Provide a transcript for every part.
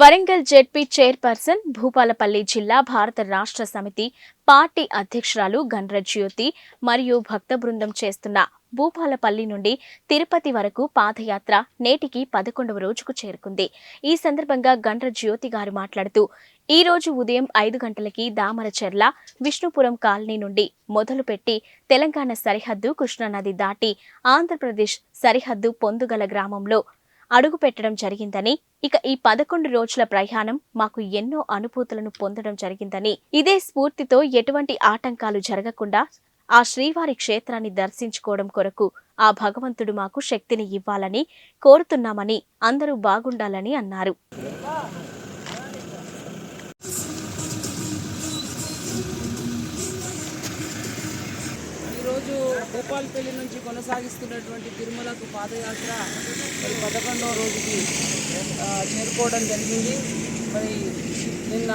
Warangal ZP chairperson, Bhupalpally జిల్లా భారత రాష్ట్ర సమితి పార్టీ అధ్యక్షురాలు గండ్ర జ్యోతి మరియు భక్త బృందం చేస్తున్న భూపాలపల్లి నుండి తిరుపతి వరకు పాదయాత్ర నేటికి 11వ రోజుకు చేరుకుంది. ఈ సందర్భంగా గండ్ర జ్యోతి గారు మాట్లాడుతూ, ఈ రోజు ఉదయం 5 గంటలకి దామరచెర్ల విష్ణుపురం కాలనీ నుండి మొదలుపెట్టి తెలంగాణ సరిహద్దు కృష్ణానది దాటి ఆంధ్రప్రదేశ్ సరిహద్దు పొందుగల గ్రామంలో అడుగు పెట్టడం జరిగిందని, ఇక ఈ 11 రోజుల ప్రయాణం మాకు ఎన్నో అనుభూతులను పొందడం జరిగిందని, ఇదే స్ఫూర్తితో ఎటువంటి ఆటంకాలు జరగకుండా ఆ శ్రీవారి క్షేత్రాన్ని దర్శించుకోవడం కొరకు ఆ భగవంతుడు మాకు శక్తిని ఇవ్వాలని కోరుతున్నామని, అందరూ బాగుండాలని అన్నారు. ఈరోజు భూపాలపల్లి నుంచి కొనసాగిస్తున్నటువంటి తిరుమలకు పాదయాత్ర మరి 11వ రోజుకి చేరుకోవడం జరిగింది. మరి నిన్న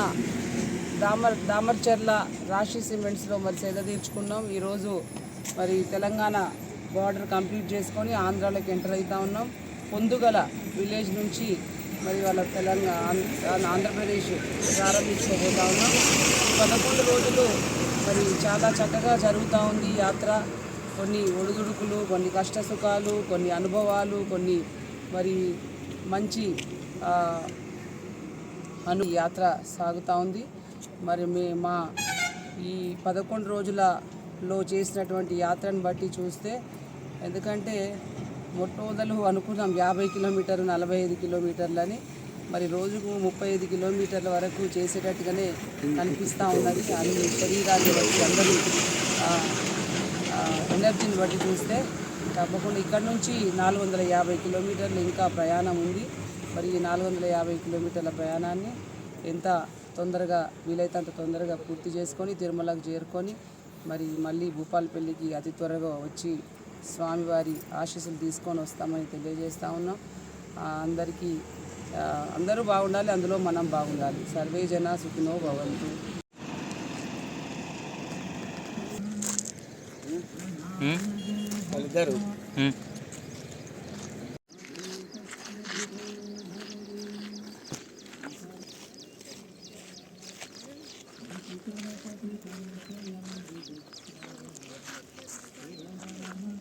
దామర్చెర్ల రాశి సిమెంట్స్లో మరి సేద తీర్చుకున్నాం. ఈరోజు మరి తెలంగాణ బార్డర్ కంప్లీట్ చేసుకొని ఆంధ్రాలోకి ఎంటర్ అవుతూ ఉన్నాం. పొందుగల విలేజ్ నుంచి మరి వాళ్ళ ఆంధ్రప్రదేశ్ ప్రారంభించుకోబోతా ఉన్నాం. 11 రోజులు మరి చాలా చక్కగా జరుగుతూ ఉంది యాత్ర. కొన్ని ఒడిదుడుకులు, కొన్ని కష్ట సుఖాలు, కొన్ని అనుభవాలు, కొన్ని మరి మంచి యాత్ర సాగుతూ ఉంది. మరి మా ఈ 11 రోజులలో చేసినటువంటి యాత్రను బట్టి చూస్తే, ఎందుకంటే మొట్టమొదలు అనుకున్నాం 50 కిలోమీటర్లు 45 కిలోమీటర్లని, మరి రోజుకు 35 కిలోమీటర్ల వరకు చేసేటట్టుగానే కనిపిస్తూ ఉన్నది. అన్ని శరీరాన్ని బట్టి, అందరి ఎనర్జీని బట్టి చూస్తే తప్పకుండా ఇక్కడ నుంచి 450 కిలోమీటర్లు ఇంకా ప్రయాణం ఉంది. మరి ఈ 450 కిలోమీటర్ల ప్రయాణాన్ని ఎంత తొందరగా వీలైతే అంత తొందరగా పూర్తి చేసుకొని తిరుమలకు చేరుకొని మరి మళ్ళీ భూపాలపల్లికి అతి త్వరగా వచ్చి స్వామివారి ఆశీస్సులు తీసుకొని వస్తామని తెలియజేస్తూ ఉన్నాం. అందరికీ అందరూ బాగుండాలి, అందులో మనం బాగుండాలి. సర్వే జన సుఖినో భవంతు. వాళ్ళిద్దరు